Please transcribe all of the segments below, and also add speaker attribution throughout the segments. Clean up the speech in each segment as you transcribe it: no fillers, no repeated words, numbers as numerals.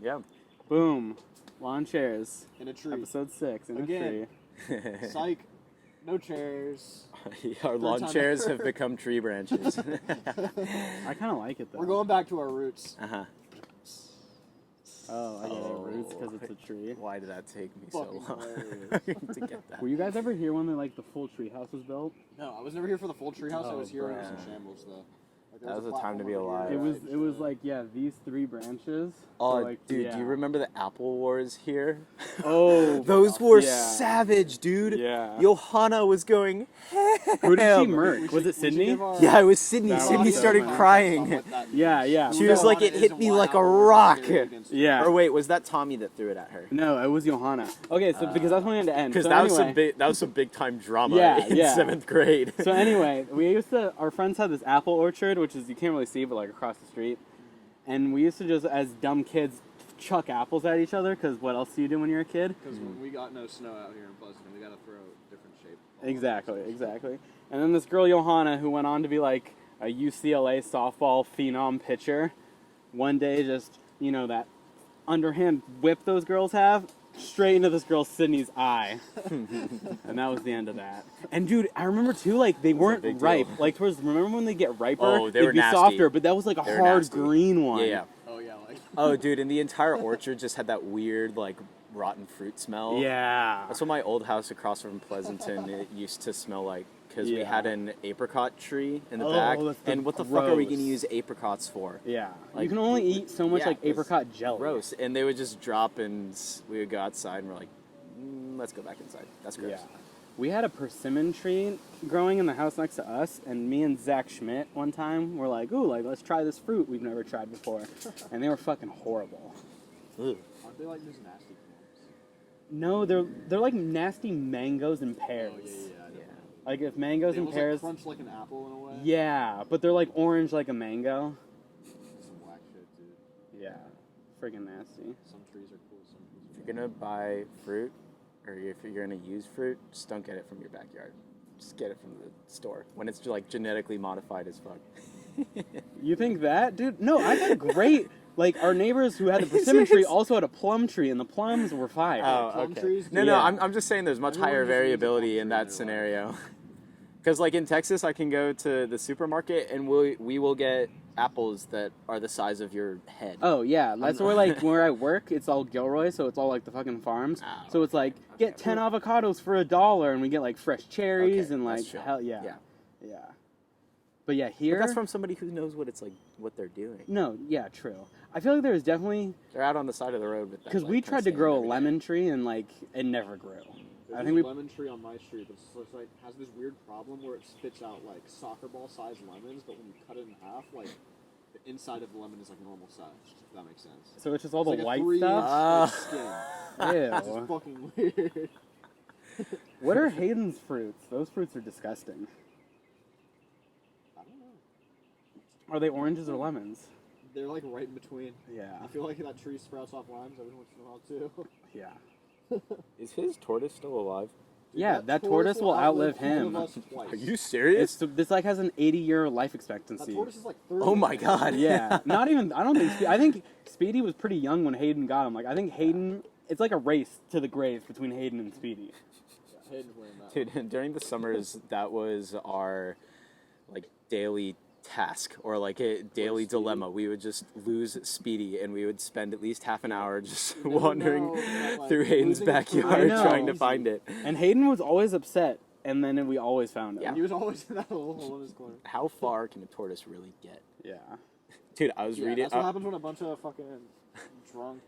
Speaker 1: Yeah.
Speaker 2: Boom. Lawn chairs.
Speaker 3: In a tree.
Speaker 2: Episode 6 in
Speaker 3: Again.
Speaker 2: a tree.
Speaker 3: Psych. No chairs.
Speaker 1: Our lawn chairs have become tree branches.
Speaker 2: I kind of like it though.
Speaker 3: We're going back to our roots.
Speaker 1: Uh-huh.
Speaker 2: Oh, I get it. Roots because it's a tree.
Speaker 1: Why did that take me
Speaker 3: Fucking
Speaker 1: so long
Speaker 3: hilarious.
Speaker 1: to get that?
Speaker 2: Were you guys ever here when the full tree house was built?
Speaker 3: No, I was never here for the full treehouse. I
Speaker 2: Oh,
Speaker 3: was here when it was
Speaker 1: bruh.
Speaker 3: in shambles, though. Like, there
Speaker 1: That was a time to be
Speaker 3: platform over
Speaker 1: alive.
Speaker 3: here,
Speaker 2: It was like these 3 branches.
Speaker 1: Oh,
Speaker 2: were, like,
Speaker 1: dude,
Speaker 2: yeah.
Speaker 1: do you remember the Apple Wars here?
Speaker 2: Oh,
Speaker 1: Those were
Speaker 2: yeah.
Speaker 1: savage, dude.
Speaker 2: Yeah.
Speaker 1: Johanna was going
Speaker 2: Who did she
Speaker 1: ham.
Speaker 2: murk? Was it Sydney?
Speaker 1: Yeah, it was Sydney.
Speaker 2: That was
Speaker 1: Sydney
Speaker 2: so
Speaker 1: started
Speaker 2: funny.
Speaker 1: crying.
Speaker 2: Yeah, yeah.
Speaker 1: She was like, it hit me like a rock.
Speaker 2: Yeah.
Speaker 1: Or wait, was that Tommy that threw it at her?
Speaker 2: No, it was Johanna. Okay, so because that's when we had to end.
Speaker 1: Because
Speaker 2: So
Speaker 1: that
Speaker 2: anyway,
Speaker 1: was some big time drama
Speaker 2: Yeah,
Speaker 1: in
Speaker 2: yeah.
Speaker 1: 7th grade.
Speaker 2: So anyway, our friends had this apple orchard, which is, you can't really see, but like across the street. And we used to just, as dumb kids, chuck apples at each other, because what else do you do when you're a kid?
Speaker 3: Because we got no snow out here in Pleasanton, we got to throw a different shape.
Speaker 2: Exactly. And then this girl, Johanna, who went on to be like a UCLA softball phenom pitcher, one day just, that underhand whip those girls have, straight into this girl Sydney's eye. And that was the end of that. And dude, I remember too, like, they weren't
Speaker 1: big
Speaker 2: ripe.
Speaker 1: deal.
Speaker 2: Like, remember when they get riper?
Speaker 1: Oh, they
Speaker 2: they'd
Speaker 1: were
Speaker 2: be
Speaker 1: nasty.
Speaker 2: softer, but that was like a
Speaker 1: They were
Speaker 2: hard
Speaker 1: nasty.
Speaker 2: green one.
Speaker 1: Yeah.
Speaker 3: Oh, yeah, like...
Speaker 1: Oh, dude, and the entire orchard just had that weird, like, rotten fruit smell.
Speaker 2: Yeah.
Speaker 1: That's what my old house across from Pleasanton it used to smell like, because we
Speaker 2: Yeah.
Speaker 1: had an apricot tree in the
Speaker 2: Oh,
Speaker 1: back.
Speaker 2: that's the
Speaker 1: And what the fuck are we going to
Speaker 2: gross.
Speaker 1: use apricots for?
Speaker 2: Yeah.
Speaker 1: Like,
Speaker 2: you can only eat so much
Speaker 1: yeah,
Speaker 2: like
Speaker 1: it was
Speaker 2: apricot jelly.
Speaker 1: Gross. And they would just drop and we would go outside and we're like, let's go back inside. That's gross.
Speaker 2: Yeah. We had a persimmon tree growing in the house next to us, and me and Zach Schmidt one time were like, ooh, like, let's try this fruit we've never tried before. And they were fucking horrible.
Speaker 1: Ugh.
Speaker 3: Aren't they like just nasty forms?
Speaker 2: No, they're like nasty mangoes and pears.
Speaker 3: Oh, yeah.
Speaker 2: Like if mangoes
Speaker 3: They
Speaker 2: and
Speaker 3: almost,
Speaker 2: pears.
Speaker 3: like, crunch like an apple in a way.
Speaker 2: Yeah, but they're like orange like a mango.
Speaker 3: Some whack shit, dude.
Speaker 2: Yeah. Friggin' nasty.
Speaker 3: Some trees are cool, some trees
Speaker 1: If you're going to buy fruit, or if you're going to use fruit, just don't get it from your backyard. Just get it from the store when it's like genetically modified as fuck.
Speaker 2: You think that, dude? No, I've had great. Like our neighbors who had the persimmon tree also had a plum tree, and the plums were fire.
Speaker 3: Plum trees?
Speaker 1: No,
Speaker 2: Yeah.
Speaker 1: I'm just saying there's much
Speaker 3: Everyone
Speaker 1: higher
Speaker 3: just needs a
Speaker 1: variability
Speaker 3: plum
Speaker 1: in
Speaker 3: tree
Speaker 1: that
Speaker 3: in their
Speaker 1: scenario. Because like in Texas, I can go to the supermarket and we will get apples that are the size of your head.
Speaker 2: Oh yeah, that's where I work. It's all Gilroy, so it's all like the fucking farms.
Speaker 1: Oh,
Speaker 2: So it's like get 10 avocados for $1, and we get like fresh cherries
Speaker 1: Okay,
Speaker 2: and like
Speaker 1: that's chill.
Speaker 2: hell yeah.
Speaker 1: Yeah.
Speaker 2: Yeah. But yeah, here.
Speaker 1: But that's from somebody who knows what it's like, what they're doing.
Speaker 2: No, yeah, true. I feel like there's definitely
Speaker 1: They're out on the side of the road with that.
Speaker 2: because
Speaker 1: like,
Speaker 2: we
Speaker 1: kinda
Speaker 2: tried to
Speaker 1: stand
Speaker 2: grow a
Speaker 1: every day.
Speaker 2: lemon tree and like it never grew.
Speaker 3: There's
Speaker 2: I
Speaker 3: this
Speaker 2: think we
Speaker 3: lemon tree on my street that's like has this weird problem where it spits out like soccer ball sized lemons, but when you cut it in half, like the inside of the lemon is like normal size. If that makes sense.
Speaker 2: so it's just all
Speaker 3: It's
Speaker 2: the
Speaker 3: like a
Speaker 2: white
Speaker 3: 3-inch,
Speaker 2: stuff.
Speaker 3: like, skin. It's just
Speaker 2: Ew.
Speaker 3: fucking weird.
Speaker 2: What are Hayden's fruits? Those fruits are disgusting.
Speaker 3: I don't know.
Speaker 2: Are they oranges or lemons?
Speaker 3: They're like right in between.
Speaker 2: Yeah.
Speaker 3: I feel like that tree sprouts off limes every once in a while too.
Speaker 2: Yeah.
Speaker 1: Is his tortoise still alive?
Speaker 2: Yeah, that tortoise will outlive him.
Speaker 3: all of us twice.
Speaker 1: Are you serious?
Speaker 2: This like has an 80-year life
Speaker 3: That
Speaker 2: expectancy.
Speaker 3: tortoise is like 30.
Speaker 1: Oh my god.
Speaker 2: Yeah, not even. I don't think. I think Speedy was pretty young when Hayden got him. Like I think Hayden. It's like a race to the grave between Hayden and Speedy.
Speaker 3: Yeah, Hayden's winning that.
Speaker 1: Dude, during the summers, that was our like daily task or like a daily dilemma. We would just lose Speedy and we would spend at least half an hour just
Speaker 3: never
Speaker 1: wandering
Speaker 3: know, like,
Speaker 1: through Hayden's
Speaker 3: losing a fruit.
Speaker 2: I
Speaker 1: backyard
Speaker 2: know.
Speaker 1: trying to find it.
Speaker 2: And Hayden was always upset, and then we always found him.
Speaker 1: Yeah.
Speaker 3: He was always in that little hole in his corner.
Speaker 1: How far can a tortoise really get?
Speaker 2: Yeah.
Speaker 1: Dude, I was
Speaker 3: Yeah,
Speaker 1: reading.
Speaker 3: that's what happens when a bunch of fucking drunk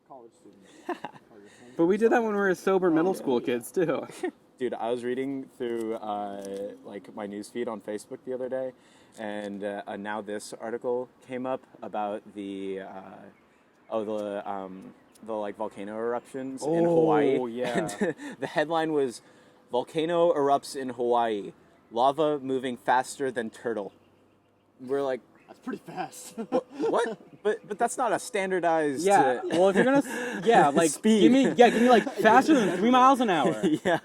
Speaker 3: college students.
Speaker 2: But we did that when we were sober middle school kids too.
Speaker 1: Dude, I was reading through like my newsfeed on Facebook the other day, and a Now This article came up about the like volcano eruptions in Hawaii.
Speaker 2: Oh, yeah.
Speaker 1: And the headline was "Volcano erupts in Hawaii, lava moving faster than turtle." We're like,
Speaker 3: That's pretty fast.
Speaker 1: what? But that's not a standardized.
Speaker 2: Yeah. Well, if you're gonna, yeah, like
Speaker 1: Speed.
Speaker 2: give me like faster than 3 miles an hour.
Speaker 1: Yeah.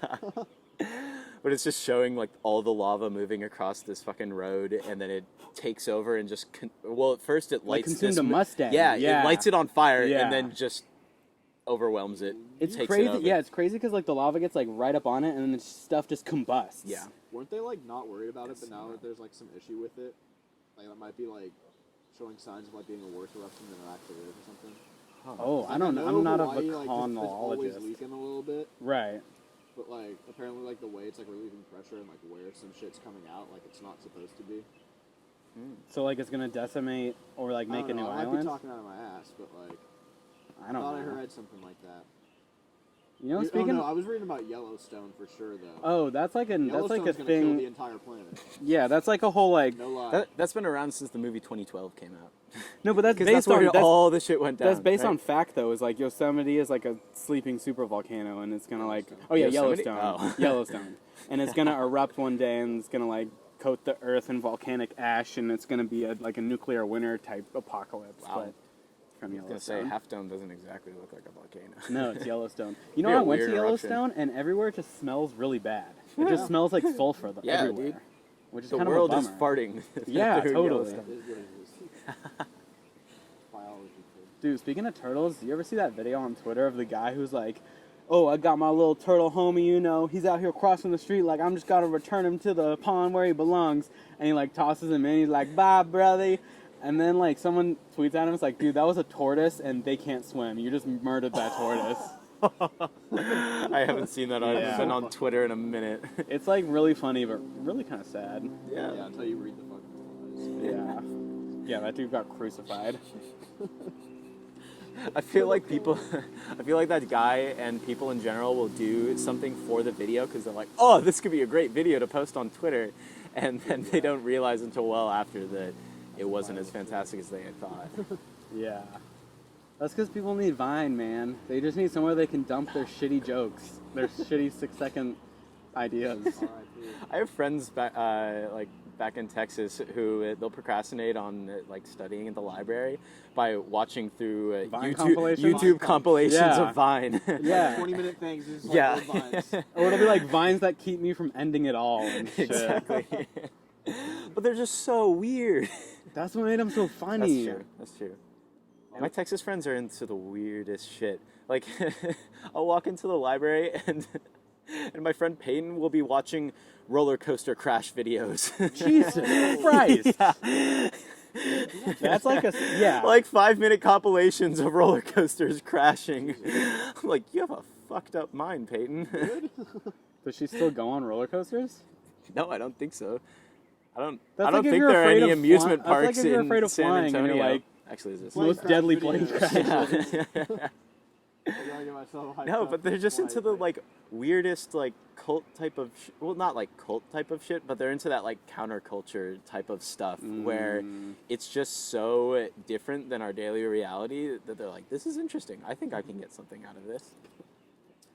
Speaker 1: But it's just showing like all the lava moving across this fucking road, and then it takes over and just at first it lights
Speaker 2: consumed
Speaker 1: this
Speaker 2: a Mustang.
Speaker 1: Yeah,
Speaker 2: Yeah.
Speaker 1: it lights it on fire,
Speaker 2: Yeah.
Speaker 1: and then just overwhelms it.
Speaker 2: It's
Speaker 1: takes
Speaker 2: crazy.
Speaker 1: It over.
Speaker 2: Yeah, it's crazy because like the lava gets like right up on it, and then the stuff just combusts.
Speaker 1: Yeah.
Speaker 3: Weren't they like not worried about it, but now that there's like some issue with it, like that might be like showing signs of like being a worse eruption than it actually is or something.
Speaker 2: Oh, I don't know. I'm not a
Speaker 3: Hawaii, like, is always
Speaker 2: volcanologist.
Speaker 3: leaking a little bit,
Speaker 2: Right.
Speaker 3: but like apparently like the way it's like relieving pressure and like where some shit's coming out, like it's not supposed to be.
Speaker 2: So like it's gonna decimate or like make a new
Speaker 3: I might
Speaker 2: island.
Speaker 3: be talking out of my ass, but like
Speaker 2: I don't
Speaker 3: thought
Speaker 2: know.
Speaker 3: I read something like that.
Speaker 2: You know,
Speaker 3: Oh
Speaker 2: speaking.
Speaker 3: no, I was reading about Yellowstone for sure though.
Speaker 2: Oh, that's like a
Speaker 3: Yellowstone's gonna kill the
Speaker 2: thing.
Speaker 3: entire planet.
Speaker 2: Yeah, that's like a whole like.
Speaker 3: No lie.
Speaker 1: That's been around since the movie 2012 came out.
Speaker 2: No, but that's
Speaker 1: Because
Speaker 2: based
Speaker 1: that's where
Speaker 2: on
Speaker 1: all the shit went down.
Speaker 2: that's based
Speaker 1: right?
Speaker 2: on fact though. Is like Yosemite is like a sleeping super volcano, and it's gonna like Yellowstone,
Speaker 1: Oh.
Speaker 2: Yellowstone, and it's gonna erupt one day, and it's gonna like coat the earth in volcanic ash, and it's gonna be like a nuclear winter type apocalypse.
Speaker 1: Wow.
Speaker 2: But from
Speaker 1: I was gonna say
Speaker 2: Yellowstone.
Speaker 1: Half Dome doesn't exactly look like a volcano.
Speaker 2: No, it's Yellowstone. You know,
Speaker 1: Be a
Speaker 2: I went to
Speaker 1: weird eruption.
Speaker 2: Yellowstone, and everywhere it just smells really bad. It just smells like sulfur
Speaker 1: Yeah,
Speaker 2: everywhere,
Speaker 1: dude.
Speaker 2: which is
Speaker 1: The
Speaker 2: kind
Speaker 1: world
Speaker 2: of a
Speaker 1: is
Speaker 2: bummer.
Speaker 1: farting.
Speaker 2: Yeah,
Speaker 1: through
Speaker 2: totally.
Speaker 1: Yellowstone.
Speaker 3: It is what it is. Biology.
Speaker 2: Dude, speaking of turtles, you ever see that video on Twitter of the guy who's like, oh, I got my little turtle homie, you know, he's out here crossing the street, like, I'm just gotta return him to the pond where he belongs. And he, like, tosses him in, he's like, bye, brother. And then, like, someone tweets at him, it's like, dude, that was a tortoise, and they can't swim. You just murdered that tortoise.
Speaker 1: I haven't seen that. I've
Speaker 2: Yeah.
Speaker 1: been on Twitter in a minute.
Speaker 2: It's, like, really funny, but really kind of sad.
Speaker 3: Yeah, until you read the fucking replies.
Speaker 2: Yeah. Yeah, that dude got crucified.
Speaker 1: I feel like that guy and people in general will do something for the video because they're like, oh, this could be a great video to post on Twitter. And then they don't realize until well after that it wasn't as fantastic as they had thought.
Speaker 2: Yeah. That's because people need Vine, man. They just need somewhere they can dump their shitty jokes, their shitty 6-second ideas.
Speaker 3: R.I.P.
Speaker 1: I have friends back in Texas who they'll procrastinate on like studying in the library by watching through
Speaker 2: Vine compilations?
Speaker 1: YouTube compilations
Speaker 2: Yeah.
Speaker 1: of Vine.
Speaker 2: Yeah.
Speaker 3: 20-minute things. Just like
Speaker 1: Yeah.
Speaker 3: old vines.
Speaker 2: Or it'll be like vines that keep me from ending it all and shit.
Speaker 1: Exactly. But they're just so weird.
Speaker 2: That's what made them so funny.
Speaker 1: That's true. My Texas friends are into the weirdest shit. Like, I'll walk into the library and my friend Peyton will be watching roller coaster crash videos.
Speaker 2: Jesus Christ.
Speaker 1: Yeah.
Speaker 2: That's like yeah.
Speaker 1: Like 5-minute compilations of roller coasters crashing. I'm like, you have a fucked up mind, Peyton.
Speaker 2: Does she still go on roller coasters?
Speaker 1: No, I don't think so. I don't
Speaker 2: That's like if
Speaker 1: think
Speaker 2: you're
Speaker 1: there are
Speaker 2: afraid
Speaker 1: any
Speaker 2: of
Speaker 1: amusement
Speaker 2: fly- that's
Speaker 1: parks
Speaker 2: like if you're
Speaker 1: in
Speaker 2: afraid of
Speaker 1: San
Speaker 2: flying and
Speaker 1: Antonio.
Speaker 2: you're like,
Speaker 1: Actually, is this?
Speaker 3: Plane
Speaker 2: most
Speaker 3: crash
Speaker 2: deadly
Speaker 3: videos.
Speaker 2: plane crash.
Speaker 1: Yeah.
Speaker 3: I gotta get myself hyped
Speaker 1: No,
Speaker 3: up
Speaker 1: but they're just
Speaker 3: before
Speaker 1: into
Speaker 3: I,
Speaker 1: the like weirdest like cult type of well, not like cult type of shit, but they're into that like counterculture type of stuff where it's just so different than our daily reality that they're like, this is interesting. I think I can get something out of this.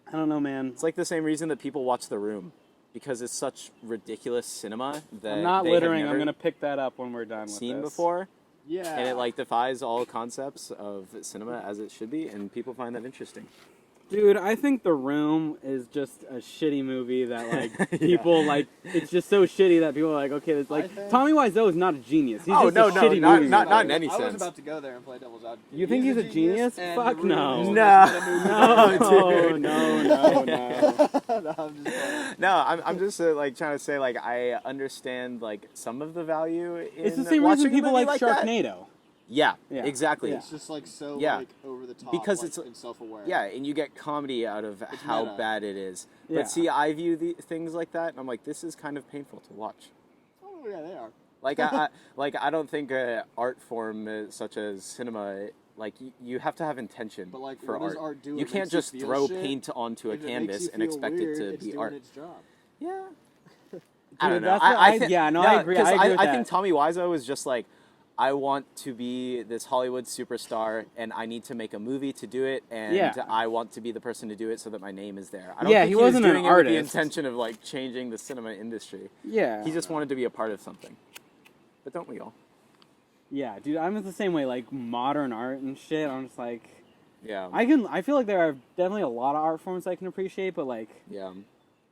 Speaker 2: I don't know, man.
Speaker 1: It's like the same reason that people watch The Room, because it's such ridiculous cinema that
Speaker 2: I'm not
Speaker 1: they have
Speaker 2: littering. I'm
Speaker 1: never
Speaker 2: gonna pick that up when we're done with
Speaker 1: seen
Speaker 2: this.
Speaker 1: before.
Speaker 3: Yeah.
Speaker 1: And it like defies all concepts of cinema as it should be, and people find that interesting.
Speaker 2: Dude, I think The Room is just a shitty movie that like people like. It's just so shitty that people are like, okay, it's like
Speaker 3: I think-
Speaker 2: Tommy Wiseau is not a genius. He's
Speaker 1: Oh,
Speaker 2: just
Speaker 1: no,
Speaker 2: a
Speaker 1: no,
Speaker 2: shitty
Speaker 1: not-
Speaker 2: movie.
Speaker 1: not in any
Speaker 3: I was
Speaker 1: sense.
Speaker 3: about to go there and play devil's advocate.
Speaker 2: You think he's a genius?
Speaker 3: and
Speaker 2: Fuck
Speaker 3: The Room
Speaker 2: no.
Speaker 3: is
Speaker 1: No.
Speaker 3: just a movie.
Speaker 2: No,
Speaker 1: dude.
Speaker 2: no.
Speaker 3: No, I'm just playing.
Speaker 1: No, I'm just like trying to say like I understand like some of the value in
Speaker 2: It's the same
Speaker 1: watching
Speaker 2: reason
Speaker 1: a
Speaker 2: people
Speaker 1: movie
Speaker 2: like
Speaker 1: that.
Speaker 2: Sharknado.
Speaker 1: Yeah,
Speaker 2: Yeah.
Speaker 1: exactly.
Speaker 2: Yeah.
Speaker 3: It's just like so
Speaker 1: Yeah.
Speaker 3: like over the top
Speaker 1: Because
Speaker 3: like,
Speaker 1: it's-
Speaker 3: and self-aware.
Speaker 1: Yeah, and you get comedy out of how
Speaker 3: meta.
Speaker 1: bad it is.
Speaker 2: Yeah.
Speaker 1: But see, I view things like that, and I'm like, this is kind of painful to watch.
Speaker 3: Oh yeah, they are.
Speaker 1: Like I don't think art form such as cinema. Like you have to have intention
Speaker 3: But like,
Speaker 1: for
Speaker 3: what does
Speaker 1: art.
Speaker 3: art do?
Speaker 1: You
Speaker 3: It
Speaker 1: can't
Speaker 3: makes you
Speaker 1: just
Speaker 3: feel
Speaker 1: throw
Speaker 3: shit.
Speaker 1: paint onto a
Speaker 3: If it makes
Speaker 1: canvas
Speaker 3: you
Speaker 1: and
Speaker 3: feel
Speaker 1: expect
Speaker 3: weird,
Speaker 1: it to
Speaker 3: it's
Speaker 1: be
Speaker 3: doing
Speaker 1: art.
Speaker 3: its job.
Speaker 1: Yeah.
Speaker 2: Dude,
Speaker 1: I don't know.
Speaker 2: that's what I-
Speaker 1: think
Speaker 2: yeah, no, I agree.
Speaker 1: 'cause
Speaker 2: I agree with
Speaker 1: I
Speaker 2: that.
Speaker 1: think Tommy Wiseau is just like, I want to be this Hollywood superstar, and I need to make a movie to do it, and
Speaker 2: Yeah.
Speaker 1: I want to be the person to do it so that my name is there. I don't
Speaker 2: Yeah,
Speaker 1: think
Speaker 2: he
Speaker 1: was
Speaker 2: wasn't an
Speaker 1: doing it with the
Speaker 2: artist.
Speaker 1: intention of like changing the cinema industry.
Speaker 2: Yeah.
Speaker 1: He just wanted to be a part of something. But don't we all?
Speaker 2: Yeah, dude, I'm the same way. Like modern art and shit. I'm just like,
Speaker 1: Yeah.
Speaker 2: I feel like there are definitely a lot of art forms I can appreciate, but like,
Speaker 1: Yeah.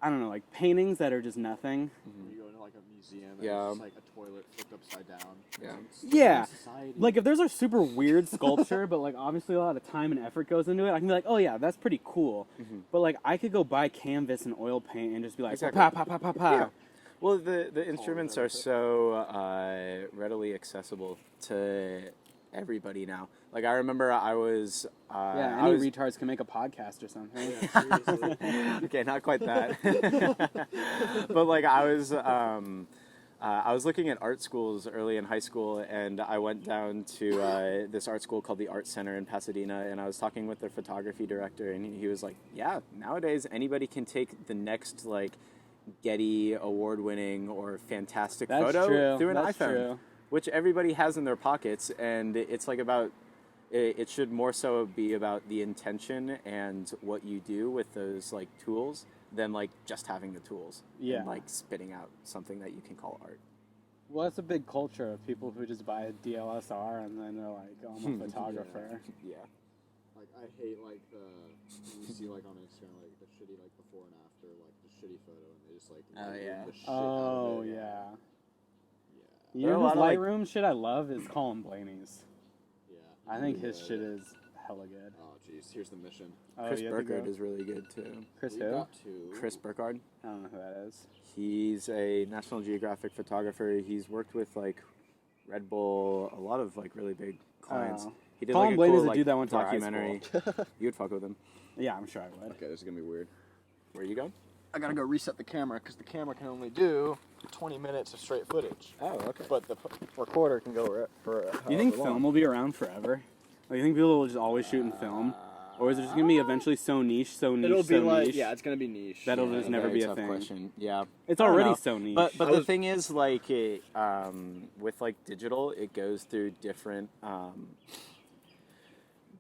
Speaker 2: I don't know, like paintings that are just nothing.
Speaker 3: You go into like a museum and
Speaker 1: Yeah.
Speaker 3: it's just like a toilet flipped upside down.
Speaker 1: Yeah.
Speaker 3: It's
Speaker 2: Yeah.
Speaker 3: society.
Speaker 2: Like if there's a super weird sculpture, but like obviously a lot of time and effort goes into it, I can be like, oh yeah, that's pretty cool. But like I could go buy canvas and oil paint and just be like,
Speaker 1: Exactly.
Speaker 2: pa pa pa pa pa.
Speaker 1: Yeah. Well, the instruments are so readily accessible to everybody now. Like I remember I was
Speaker 2: Yeah,
Speaker 1: I
Speaker 2: any
Speaker 1: was,
Speaker 2: retards can make a podcast or something.
Speaker 3: Seriously.
Speaker 1: okay, not quite that. But like I was looking at art schools early in high school, and I went down to this art school called the Art Center in Pasadena, and I was talking with their photography director, and he was like, "Yeah, nowadays anybody can take the next like Getty award-winning or fantastic
Speaker 2: That's
Speaker 1: photo
Speaker 2: true.
Speaker 1: through an
Speaker 2: That's
Speaker 1: iPhone,
Speaker 2: true.
Speaker 1: which everybody has in their pockets, and it's like about." It should more so be about the intention and what you do with those like tools than like just having the tools
Speaker 2: Yeah.
Speaker 1: and like spitting out something that you can call art.
Speaker 2: Well, that's a big culture of people who just buy a DLSR and then they're like, oh, I'm a photographer.
Speaker 1: Yeah.
Speaker 3: Like I hate like you see like on Instagram like the shitty like before and after like the shitty photo and they just like
Speaker 1: Oh,
Speaker 3: ruin
Speaker 1: yeah.
Speaker 3: the shit
Speaker 2: Oh,
Speaker 3: out of it.
Speaker 2: yeah.
Speaker 3: Yeah.
Speaker 2: You
Speaker 1: There are a
Speaker 2: know
Speaker 1: lot
Speaker 2: whose
Speaker 1: of, like-
Speaker 2: Lightroom shit I love is Colin Blaney's.
Speaker 3: Yeah.
Speaker 2: I think his
Speaker 3: Yeah.
Speaker 2: shit is hella good.
Speaker 3: Oh jeez, here's the mission.
Speaker 2: Oh,
Speaker 1: Chris
Speaker 2: you have to
Speaker 1: Burkhardt
Speaker 2: go?
Speaker 1: is really good too.
Speaker 2: Chris
Speaker 3: We
Speaker 2: who?
Speaker 3: got to
Speaker 1: Chris Burkhardt.
Speaker 2: I don't know who that is.
Speaker 1: He's a National Geographic photographer. He's worked with like Red Bull, a lot of like really big clients.
Speaker 2: Oh.
Speaker 1: He did
Speaker 2: Colin
Speaker 1: like a
Speaker 2: Blaney's
Speaker 1: cool
Speaker 2: a
Speaker 1: like,
Speaker 2: dude that went to our high
Speaker 1: documentary. You would fuck with him.
Speaker 2: Yeah, I'm sure I would.
Speaker 3: Okay, this is gonna be weird.
Speaker 1: Where you go?
Speaker 3: I gotta go reset the camera because the camera can only do 20 minutes of straight footage,
Speaker 1: Oh, okay.
Speaker 3: but the recorder can go for.
Speaker 2: Do you think film will be around forever? Like, you think people will just always shoot in film? Or is it just going to be eventually so niche,
Speaker 3: It'll be
Speaker 2: so
Speaker 3: like
Speaker 2: niche?
Speaker 3: it's gonna be niche.
Speaker 2: That'll
Speaker 3: yeah.
Speaker 2: just never
Speaker 1: Very
Speaker 2: be a
Speaker 1: tough
Speaker 2: thing.
Speaker 1: question. Yeah.
Speaker 2: It's
Speaker 1: I don't
Speaker 2: already
Speaker 1: know.
Speaker 2: so niche.
Speaker 1: But
Speaker 3: I
Speaker 1: the
Speaker 3: was-
Speaker 1: thing is, like, with like digital, it goes through different.